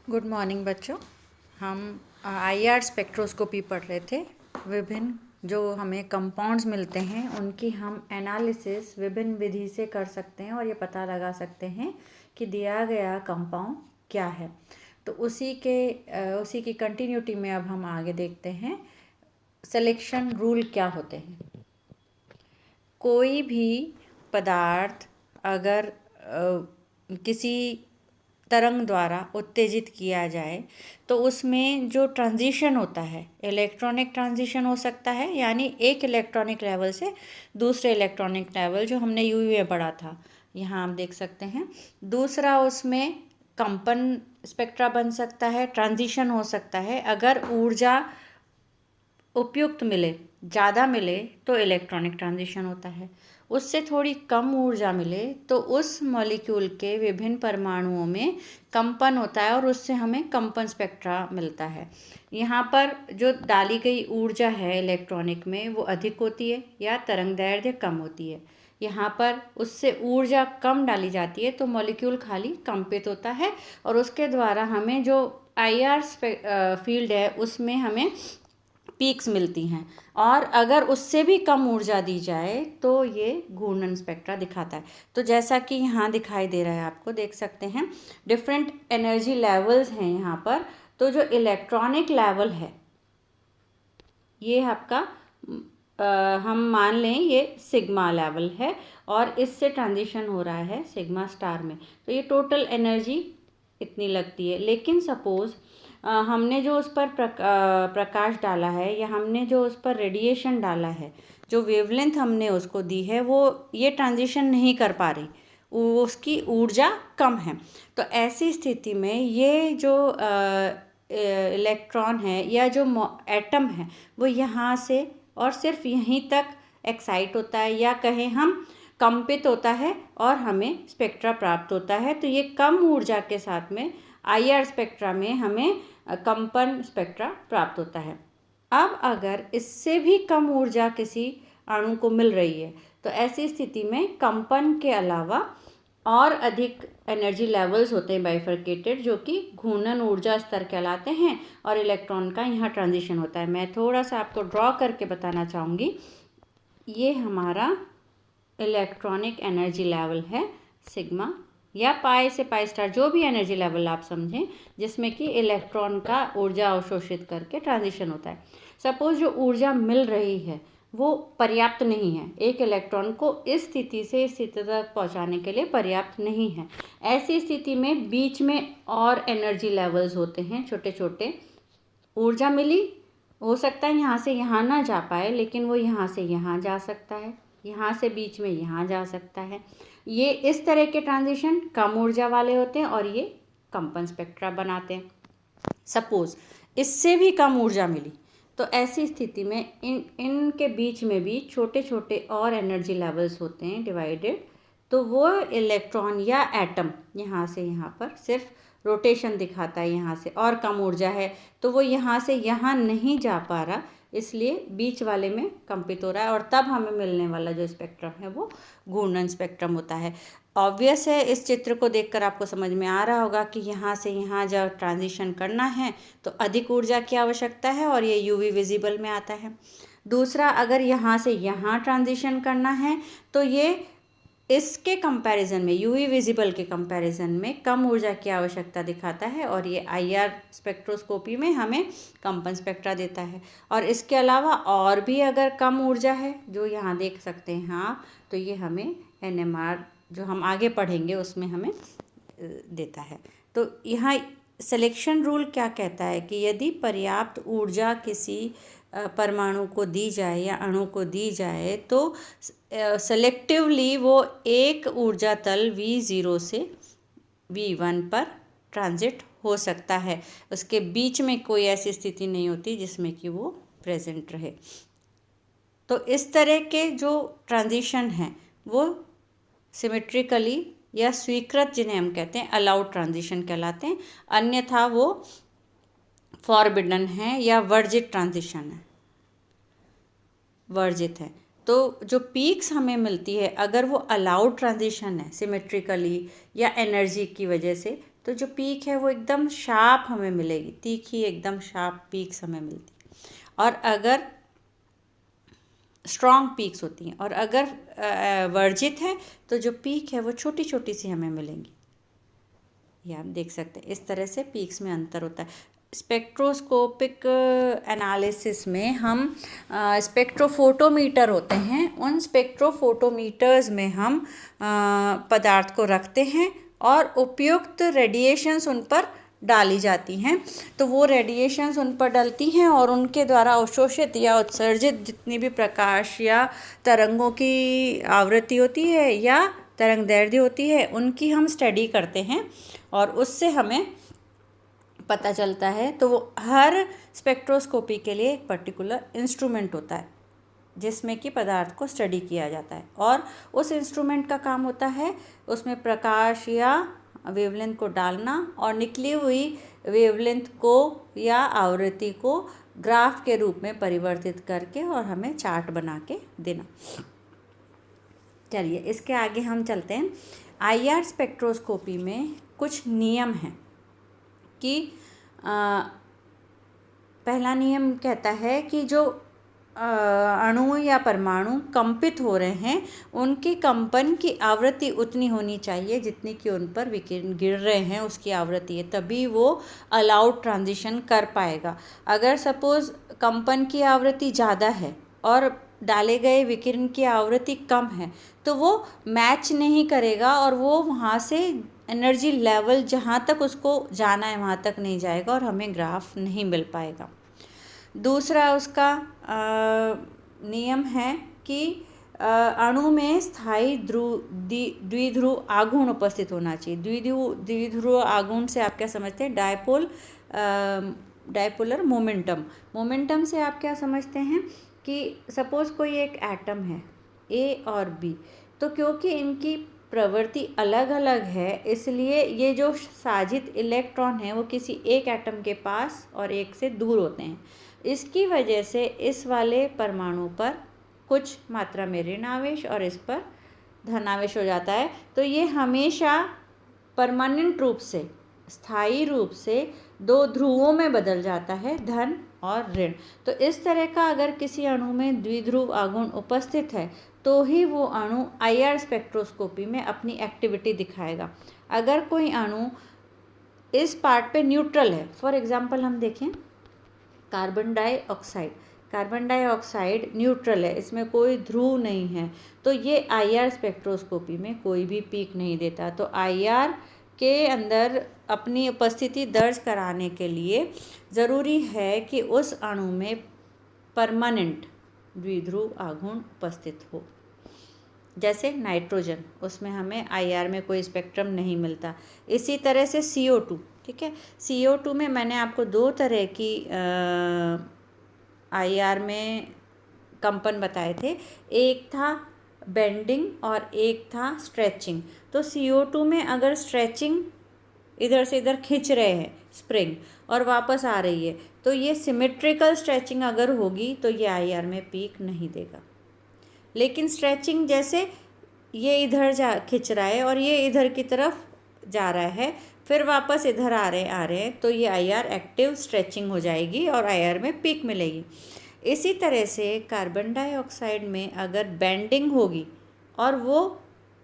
Good morning बच्चों। हम IR spectroscopy पढ़ रहे थे। विभिन्न जो हमें कंपाउंड्स मिलते हैं उनकी हम एनालिसिस विभिन्न विधि से कर सकते हैं और ये पता लगा सकते हैं कि दिया गया कंपाउंड क्या है। तो उसी की कंटिन्यूटी में अब हम आगे देखते हैं सिलेक्शन रूल क्या होते हैं। कोई भी पदार्थ अगर किसी तरंग द्वारा उत्तेजित किया जाए तो उसमें जो ट्रांजिशन होता है इलेक्ट्रॉनिक ट्रांजिशन हो सकता है, यानी एक इलेक्ट्रॉनिक लेवल से दूसरे इलेक्ट्रॉनिक लेवल जो हमने यूवी में पढ़ा था, यहाँ आप देख सकते हैं। दूसरा उसमें कंपन स्पेक्ट्रा बन सकता है, ट्रांजिशन हो सकता है। अगर ऊर्जा उपयुक्त मिले, ज़्यादा मिले तो इलेक्ट्रॉनिक ट्रांजिशन होता है। उससे थोड़ी कम ऊर्जा मिले तो उस मॉलिक्यूल के विभिन्न परमाणुओं में कंपन होता है और उससे हमें कंपन स्पेक्ट्रा मिलता है। यहाँ पर जो डाली गई ऊर्जा है इलेक्ट्रॉनिक में वो अधिक होती है या तरंगदैर्घ्य कम होती है। यहाँ पर उससे ऊर्जा कम डाली जाती है तो मॉलिक्यूल खाली कंपित होता है और उसके द्वारा हमें जो आईआर फील्ड है उसमें हमें पीक्स मिलती हैं। और अगर उससे भी कम ऊर्जा दी जाए तो ये घूर्णन स्पेक्ट्रा दिखाता है। तो जैसा कि यहाँ दिखाई दे रहा है, आपको देख सकते हैं डिफरेंट एनर्जी लेवल्स हैं यहाँ पर। तो जो इलेक्ट्रॉनिक लेवल है ये आपका हम मान लें ये सिग्मा लेवल है और इससे ट्रांजिशन हो रहा है सिग्मा स्टार में, तो ये एनर्जी इतनी लगती है। लेकिन सपोज़ हमने जो उस पर प्रकाश डाला है या हमने जो उस पर रेडिएशन डाला है, जो वेवलेंथ हमने उसको दी है वो ये ट्रांजिशन नहीं कर पा रही, उसकी ऊर्जा कम है। तो ऐसी स्थिति में ये जो इलेक्ट्रॉन है या जो एटम है वो यहाँ से और सिर्फ यहीं तक एक्साइट होता है या कहें हम कंपित होता है और हमें स्पेक्ट्रा प्राप्त होता है। तो ये कम ऊर्जा के साथ में आईआर स्पेक्ट्रा में हमें कंपन स्पेक्ट्रा प्राप्त होता है। अब अगर इससे भी कम ऊर्जा किसी अणु को मिल रही है तो ऐसी स्थिति में कंपन के अलावा और अधिक एनर्जी लेवल्स होते हैं बाइफरकेटेड, जो कि घूर्णन ऊर्जा स्तर कहलाते हैं और इलेक्ट्रॉन का यहाँ ट्रांजिशन होता है। मैं थोड़ा सा आपको ड्रॉ करके बताना चाहूँगी। ये हमारा इलेक्ट्रॉनिक एनर्जी लेवल है सिग्मा या पाई से पाई स्टार, जो भी एनर्जी लेवल आप समझें, जिसमें कि इलेक्ट्रॉन का ऊर्जा अवशोषित करके ट्रांजिशन होता है। सपोज जो ऊर्जा मिल रही है वो पर्याप्त नहीं है, एक इलेक्ट्रॉन को इस स्थिति से इस स्थिति तक पहुंचाने के लिए पर्याप्त नहीं है। ऐसी स्थिति में बीच में और एनर्जी लेवल्स होते हैं छोटे छोटे। ऊर्जा मिली, हो सकता है यहाँ से यहाँ ना जा पाए लेकिन वो यहाँ से यहाँ जा सकता है, यहाँ से बीच में यहाँ जा सकता है। ये इस तरह के ट्रांजिशन कम ऊर्जा वाले होते हैं और ये कंपन स्पेक्ट्रा बनाते हैं। सपोज इससे भी कम ऊर्जा मिली तो ऐसी स्थिति में इनके बीच में भी छोटे छोटे और एनर्जी लेवल्स होते हैं डिवाइडेड। तो वो इलेक्ट्रॉन या एटम यहाँ से यहाँ पर सिर्फ रोटेशन दिखाता है, यहाँ से और कम ऊर्जा है तो वो यहाँ से यहाँ नहीं जा पा रहा, इसलिए बीच वाले में कंपित हो रहा है और तब हमें मिलने वाला जो स्पेक्ट्रम है वो घूर्णन स्पेक्ट्रम होता है। ऑब्वियस है, इस चित्र को देखकर आपको समझ में आ रहा होगा कि यहाँ से यहाँ जब ट्रांजिशन करना है तो अधिक ऊर्जा की आवश्यकता है और ये यूवी विजिबल में आता है। दूसरा, अगर यहाँ से यहाँ ट्रांजिशन करना है तो ये इसके कंपैरिजन में यूवी विजिबल के कंपैरिजन में कम ऊर्जा की आवश्यकता दिखाता है और ये आईआर स्पेक्ट्रोस्कोपी में हमें कंपन स्पेक्ट्रा देता है। और इसके अलावा और भी अगर कम ऊर्जा है जो यहाँ देख सकते हैं हाँ, तो ये हमें एनएमआर जो हम आगे पढ़ेंगे उसमें हमें देता है। तो यहाँ सिलेक्शन रूल क्या कहता है कि यदि पर्याप्त ऊर्जा किसी परमाणु को दी जाए या अणु को दी जाए तो सेलेक्टिवली वो एक ऊर्जा तल V0 से V1 पर ट्रांजिट हो सकता है। उसके बीच में कोई ऐसी स्थिति नहीं होती जिसमें कि वो प्रेजेंट रहे। तो इस तरह के जो ट्रांजिशन हैं वो सिमेट्रिकली या स्वीकृत, जिन्हें हम कहते हैं अलाउड ट्रांजिशन कहलाते हैं, अन्यथा वो फॉरबिडन है या वर्जित ट्रांजिशन है, वर्जित है। तो जो पीक्स हमें मिलती है अगर वो अलाउड ट्रांजिशन है सिमेट्रिकली या एनर्जी की वजह से, तो जो पीक है वो एकदम शार्प हमें मिलेगी, तीखी एकदम शार्प पीक्स हमें मिलती है। और अगर स्ट्रॉन्ग पीक्स होती हैं, और अगर वर्जित है तो जो पीक है वो छोटी छोटी सी हमें मिलेंगी। ये आप देख सकते हैं, इस तरह से पीक्स में अंतर होता है। स्पेक्ट्रोस्कोपिक एनालिसिस में हम स्पेक्ट्रोफोटोमीटर होते हैं, उन स्पेक्ट्रोफोटोमीटर्स में हम पदार्थ को रखते हैं और उपयुक्त रेडिएशंस उन पर डाली जाती हैं। तो वो रेडिएशंस उन पर डलती हैं और उनके द्वारा अवशोषित या उत्सर्जित जितनी भी प्रकाश या तरंगों की आवृत्ति होती है या तरंग दैर्ध्य होती है, उनकी हम स्टडी करते हैं और उससे हमें पता चलता है। तो वो हर स्पेक्ट्रोस्कोपी के लिए एक पर्टिकुलर इंस्ट्रूमेंट होता है जिसमें कि पदार्थ को स्टडी किया जाता है, और उस इंस्ट्रूमेंट का काम होता है उसमें प्रकाश या वेवलेंथ को डालना और निकली हुई वेवलेंथ को या आवृत्ति को ग्राफ के रूप में परिवर्तित करके और हमें चार्ट बना के देना। चलिए इसके आगे हम चलते हैं। आईआर स्पेक्ट्रोस्कोपी में कुछ नियम हैं कि पहला नियम कहता है कि जो अणु या परमाणु कंपित हो रहे हैं उनकी कंपन की आवृत्ति उतनी होनी चाहिए जितनी कि उन पर विकिरण गिर रहे हैं उसकी आवृत्ति है, तभी वो अलाउड ट्रांजिशन कर पाएगा। अगर सपोज़ कंपन की आवृत्ति ज़्यादा है और डाले गए विकिरण की आवृत्ति कम है तो वो मैच नहीं करेगा और वो वहाँ से एनर्जी लेवल जहाँ तक उसको जाना है वहाँ तक नहीं जाएगा और हमें ग्राफ नहीं मिल पाएगा। दूसरा उसका नियम है कि अणु में स्थायी द्विध्रुव आघूर्ण उपस्थित होना चाहिए। द्विध्रुव आघूर्ण से आप क्या समझते हैं? डायपोलर मोमेंटम से आप क्या समझते हैं कि सपोज़ कोई एक एटम है ए और बी, तो क्योंकि इनकी प्रवृत्ति अलग अलग है इसलिए ये जो साजित इलेक्ट्रॉन है वो किसी एक एटम के पास और एक से दूर होते हैं। इसकी वजह से इस वाले परमाणु पर कुछ मात्रा में ऋण आवेश और इस पर धनावेश हो जाता है। तो ये हमेशा परमानेंट रूप से, स्थायी रूप से दो ध्रुवों में बदल जाता है, धन और ऋण। तो इस तरह का अगर किसी अणु में द्विध्रुव आघूर्ण उपस्थित है तो ही वो अणु आईआर स्पेक्ट्रोस्कोपी में अपनी एक्टिविटी दिखाएगा। अगर कोई अणु इस पार्ट पे न्यूट्रल है, फॉर एग्जांपल हम देखें कार्बन डाइऑक्साइड न्यूट्रल है, इसमें कोई ध्रुव नहीं है, तो ये आईआर स्पेक्ट्रोस्कोपी में कोई भी पीक नहीं देता। तो आईआर के अंदर अपनी उपस्थिति दर्ज कराने के लिए ज़रूरी है कि उस अणु में परमानेंट द्विध्रुव आघूर्ण उपस्थित हो। जैसे नाइट्रोजन, उसमें हमें आईआर में कोई स्पेक्ट्रम नहीं मिलता। इसी तरह से CO2, ठीक है, CO2 में मैंने आपको दो तरह की आईआर में कंपन बताए थे, एक था बेंडिंग और एक था स्ट्रेचिंग। तो CO2 में अगर स्ट्रेचिंग इधर से इधर खींच रहे हैं स्प्रिंग और वापस आ रही है तो ये सिमेट्रिकल स्ट्रेचिंग अगर होगी तो ये आईआर में पीक नहीं देगा। लेकिन स्ट्रेचिंग जैसे ये इधर खिंच रहा है और ये इधर की तरफ जा रहा है फिर वापस इधर आ रहे हैं तो ये आईआर एक्टिव स्ट्रेचिंग हो जाएगी और आईआर में पीक मिलेगी। इसी तरह से कार्बन डाइऑक्साइड में अगर बेंडिंग होगी और वो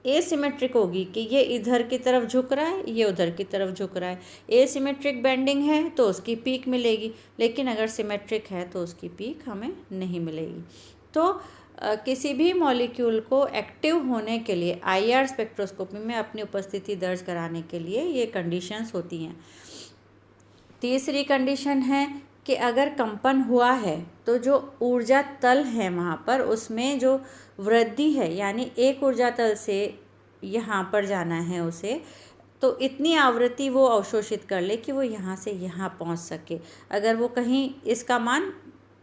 एसिमेट्रिक होगी कि ये इधर की तरफ झुक रहा है, ये उधर की तरफ झुक रहा है, एसिमेट्रिक बेंडिंग है तो उसकी पीक मिलेगी, लेकिन अगर सिमेट्रिक है तो उसकी पीक हमें नहीं मिलेगी। तो किसी भी मॉलिक्यूल को एक्टिव होने के लिए आईआर स्पेक्ट्रोस्कोपी में अपनी उपस्थिति दर्ज कराने के लिए ये कंडीशंस होती हैं। तीसरी कंडीशन है कि अगर कंपन हुआ है तो जो ऊर्जा तल है वहाँ पर उसमें जो वृद्धि है, यानी एक ऊर्जा तल से यहाँ पर जाना है उसे, तो इतनी आवृत्ति वो अवशोषित कर ले कि वो यहाँ से यहाँ पहुँच सके। अगर वो कहीं इसका मान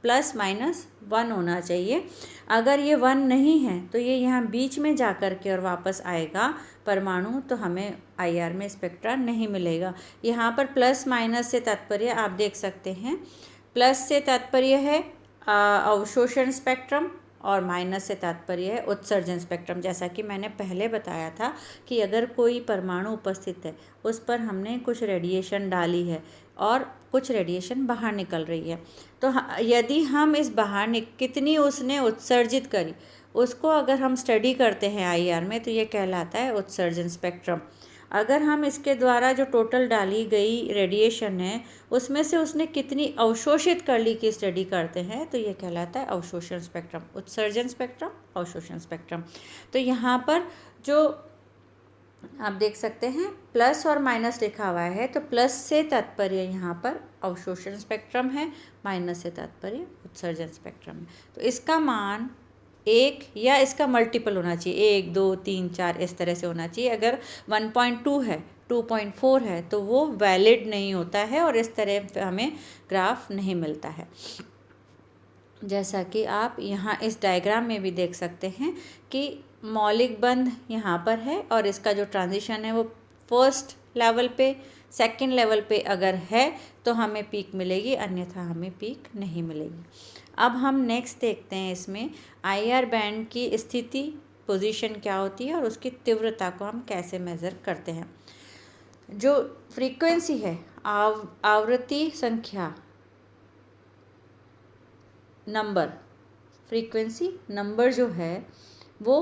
±1 होना चाहिए। अगर ये 1 नहीं है तो ये यहाँ बीच में जा कर के और वापस आएगा परमाणु, तो हमें आईआर में स्पेक्ट्रा नहीं मिलेगा। यहाँ पर ± से तात्पर्य आप देख सकते हैं, प्लस से तात्पर्य है अवशोषण स्पेक्ट्रम और माइनस से तात्पर्य है उत्सर्जन स्पेक्ट्रम। जैसा कि मैंने पहले बताया था कि अगर कोई परमाणु उपस्थित है, उस पर हमने कुछ रेडिएशन डाली है और कुछ रेडिएशन बाहर निकल रही है, तो यदि हम इस बाहर कितनी उसने उत्सर्जित करी, उसको अगर हम स्टडी करते हैं आईआर में, तो ये कहलाता है उत्सर्जन स्पेक्ट्रम। अगर हम इसके द्वारा जो टोटल डाली गई रेडिएशन है, उसमें से उसने कितनी अवशोषित कर ली की स्टडी करते हैं, तो ये कहलाता है अवशोषण स्पेक्ट्रम। उत्सर्जन स्पेक्ट्रम, अवशोषण स्पेक्ट्रम। तो यहाँ पर जो आप देख सकते हैं प्लस और माइनस लिखा हुआ है, तो प्लस से तात्पर्य यहाँ पर अवशोषण स्पेक्ट्रम है, माइनस से तात्पर्य उत्सर्जन स्पेक्ट्रम है। तो इसका मान 1 या इसका मल्टीपल होना चाहिए, 1, 2, 3, 4 इस तरह से होना चाहिए। अगर 1.2 है, 2.4 है, तो वो वैलिड नहीं होता है और इस तरह हमें ग्राफ नहीं मिलता है। जैसा कि आप यहाँ इस डायग्राम में भी देख सकते हैं कि मौलिक बंध यहाँ पर है और इसका जो ट्रांजिशन है वो फर्स्ट लेवल पे, सेकंड लेवल पे अगर है तो हमें पीक मिलेगी, अन्यथा हमें पीक नहीं मिलेगी। अब हम नेक्स्ट देखते हैं इसमें आईआर बैंड की स्थिति, पोजीशन क्या होती है और उसकी तीव्रता को हम कैसे मेज़र करते हैं। जो फ्रीक्वेंसी है, आवृत्ति संख्या, नंबर, फ्रीक्वेंसी नंबर जो है वो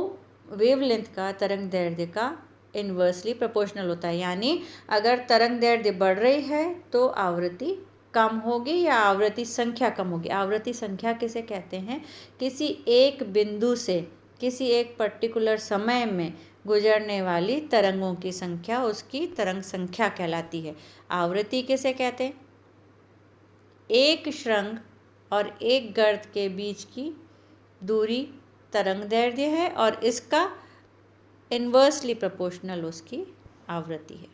वेवलेंथ का, तरंग दैर्ध्य का इन्वर्सली प्रोपोर्शनल होता है। यानी अगर तरंग दैर्ध्य बढ़ रही है तो आवृत्ति कम होगी या आवृत्ति संख्या कम होगी। आवृत्ति संख्या किसे कहते हैं? किसी एक बिंदु से किसी एक पर्टिकुलर समय में गुजरने वाली तरंगों की संख्या उसकी तरंग संख्या कहलाती है। आवृत्ति किसे कहते हैं? एक शृंग और एक गर्त के बीच की दूरी तरंग दैर्ध्य है और इसका इन्वर्सली प्रोपोर्शनल उसकी आवृत्ति है।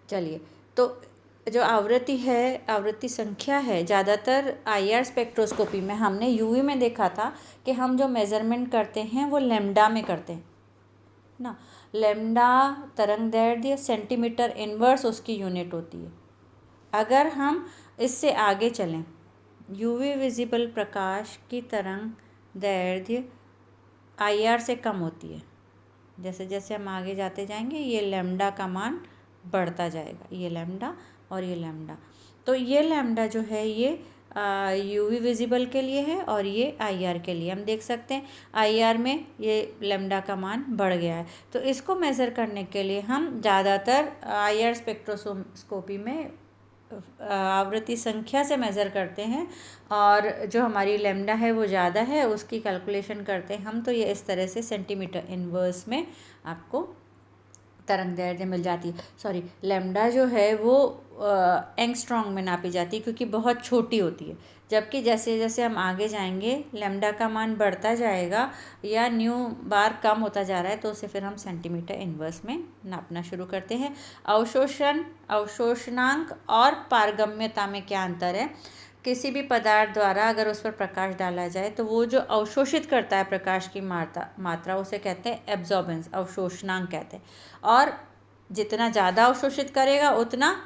चलिए, तो जो आवृत्ति है, आवृत्ति संख्या है, ज़्यादातर आईआर स्पेक्ट्रोस्कोपी में हमने यूवी में देखा था कि हम जो मेज़रमेंट करते हैं वो लैम्डा में करते हैं ना। लैम्डा तरंग दैर्ध्य सेंटीमीटर इनवर्स उसकी यूनिट होती है। अगर हम इससे आगे चलें, यूवी विजिबल प्रकाश की तरंग दैर्ध्य आईआर से कम होती है। जैसे जैसे हम आगे जाते जाएंगे ये लैम्डा का मान बढ़ता जाएगा, ये लैम्डा और ये लैम्डा। तो ये लैम्डा जो है ये यूवी विजिबल के लिए है और ये आईआर के लिए। हम देख सकते हैं आईआर में ये लैम्डा का मान बढ़ गया है। तो इसको मेज़र करने के लिए हम ज़्यादातर आईआर स्पेक्ट्रोस्कोपी में आवृत्ति संख्या से मेज़र करते हैं और जो हमारी लैम्डा है वो ज़्यादा है उसकी कैलकुलेशन करते हैं हम। तो ये इस तरह से सेंटीमीटर इनवर्स में आपको तरंग दैर्ध्य मिल जाती है। सॉरी, लैम्डा जो है वो एंगस्ट्रॉन्ग में नापी जाती है क्योंकि बहुत छोटी होती है। जबकि जैसे जैसे हम आगे जाएंगे लैम्डा का मान बढ़ता जाएगा या न्यू बार कम होता जा रहा है तो उसे फिर हम सेंटीमीटर इनवर्स में नापना शुरू करते हैं। अवशोषण, अवशोषणांक और पारगम्यता में क्या अंतर है? किसी भी पदार्थ द्वारा अगर उस पर प्रकाश डाला जाए तो वो जो अवशोषित करता है प्रकाश की मात्रा उसे कहते हैं एब्जॉर्बेंस, अवशोषणांक कहते हैं। और जितना ज़्यादा अवशोषित करेगा उतना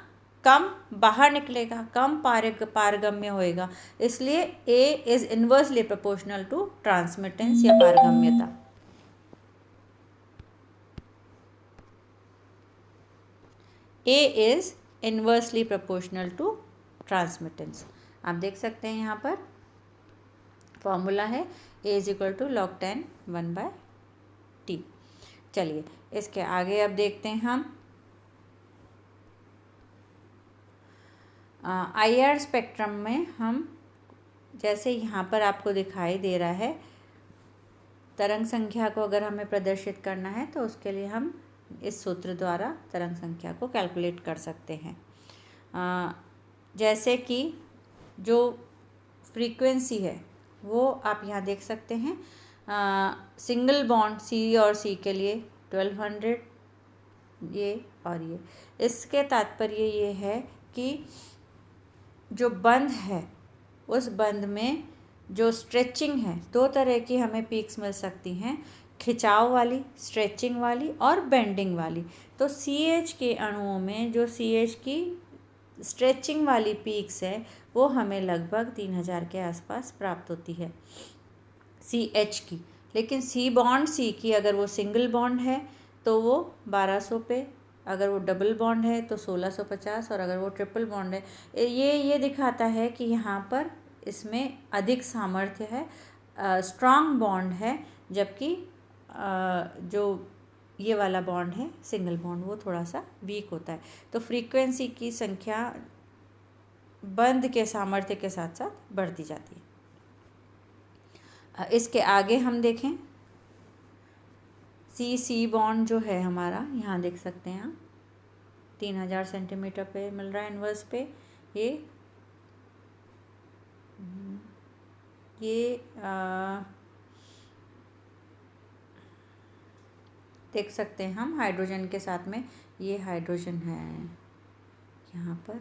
कम बाहर निकलेगा, कम पारगम्य होएगा। इसलिए A is inversely proportional to transmittance या पारगम्यता। A is inversely proportional to transmittance. आप देख सकते हैं यहाँ पर फॉर्मूला है A is equal to log 10 1/t। चलिए इसके आगे अब देखते हैं हम आईआर स्पेक्ट्रम में हम जैसे यहाँ पर आपको दिखाई दे रहा है तरंग संख्या को अगर हमें प्रदर्शित करना है तो उसके लिए हम इस सूत्र द्वारा तरंग संख्या को कैलकुलेट कर सकते हैं। जैसे कि जो फ्रीक्वेंसी है वो आप यहाँ देख सकते हैं। सिंगल बॉन्ड सी और सी के लिए 1200 ये और ये, इसके तात्पर्य ये है कि जो बंध है उस बंध में जो स्ट्रेचिंग है, दो तरह की हमें पीक्स मिल सकती हैं, खिंचाव वाली, स्ट्रेचिंग वाली और बेंडिंग वाली। तो CH के अणुओं में जो CH की स्ट्रेचिंग वाली पीक्स है वो हमें लगभग 3000 के आसपास प्राप्त होती है CH की। लेकिन C की अगर वो सिंगल बॉन्ड है तो वो 1200 पे, अगर वो डबल बॉन्ड है तो 1650, और अगर वो ट्रिपल बॉन्ड है ये दिखाता है कि यहाँ पर इसमें अधिक सामर्थ्य है, स्ट्रॉन्ग बॉन्ड है, जबकि जो ये वाला बॉन्ड है सिंगल बॉन्ड वो थोड़ा सा वीक होता है। तो फ्रीक्वेंसी की संख्या बंध के सामर्थ्य के साथ साथ बढ़ती जाती है। इसके आगे हम देखें C बॉन्ड जो है हमारा, यहाँ देख सकते हैं आप 3000 सेंटीमीटर पे मिल रहा है इन्वर्स पे। ये देख सकते हैं हम हाइड्रोजन के साथ में, ये हाइड्रोजन है यहाँ पर,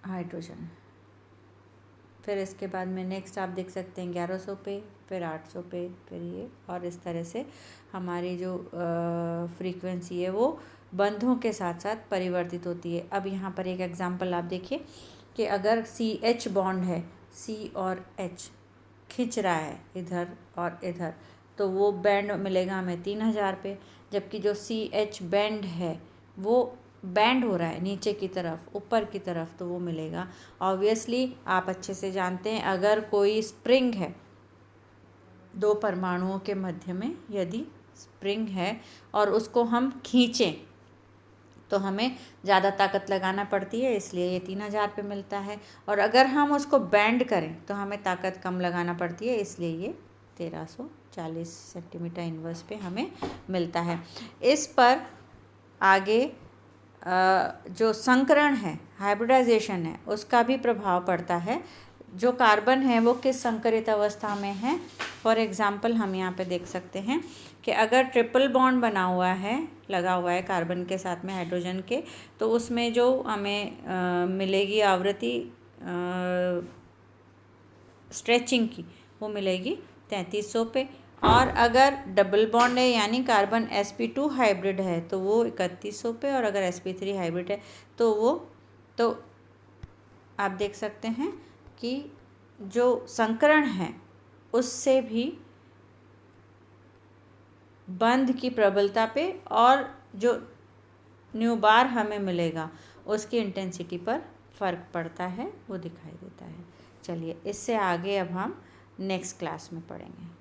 हाइड्रोजन। फिर इसके बाद में नेक्स्ट आप देख सकते हैं 1100 पे, फिर 800 पे, फिर ये, और इस तरह से हमारी जो फ्रीक्वेंसी है वो बंधों के साथ साथ परिवर्तित होती है। अब यहाँ पर एक एग्जांपल आप देखिए कि अगर CH बॉन्ड है, C और H खींच रहा है इधर और इधर, तो वो बैंड मिलेगा हमें 3000 पे। जबकि जो CH बैंड है वो बैंड हो रहा है नीचे की तरफ, ऊपर की तरफ, तो वो मिलेगा। ऑब्वियसली आप अच्छे से जानते हैं, अगर कोई स्प्रिंग है दो परमाणुओं के मध्य में, यदि स्प्रिंग है और उसको हम खींचें तो हमें ज़्यादा ताकत लगाना पड़ती है, इसलिए ये 3000 पे मिलता है। और अगर हम उसको बैंड करें तो हमें ताकत कम लगाना पड़ती है, इसलिए ये 1340 सेंटीमीटर इन्वर्स पे हमें मिलता है। इस पर आगे जो संकरण है, हाइब्रिडाइजेशन है, उसका भी प्रभाव पड़ता है। जो कार्बन है वो किस संकरित अवस्था में है। फॉर एग्ज़ाम्पल हम यहाँ पे देख सकते हैं कि अगर ट्रिपल बॉन्ड बना हुआ है, लगा हुआ है कार्बन के साथ में हाइड्रोजन के, तो उसमें जो हमें मिलेगी आवृत्ति स्ट्रेचिंग की, वो मिलेगी 3300 पे। और अगर डबल बॉन्ड है यानी कार्बन sp2 हाइब्रिड है तो वो 3100 पे, और अगर sp3 हाइब्रिड है तो आप देख सकते हैं कि जो संकरण है उससे भी बंध की प्रबलता पे और जो न्यू बार हमें मिलेगा उसकी इंटेंसिटी पर फ़र्क पड़ता है, वो दिखाई देता है। चलिए इससे आगे अब हम नेक्स्ट क्लास में पढ़ेंगे।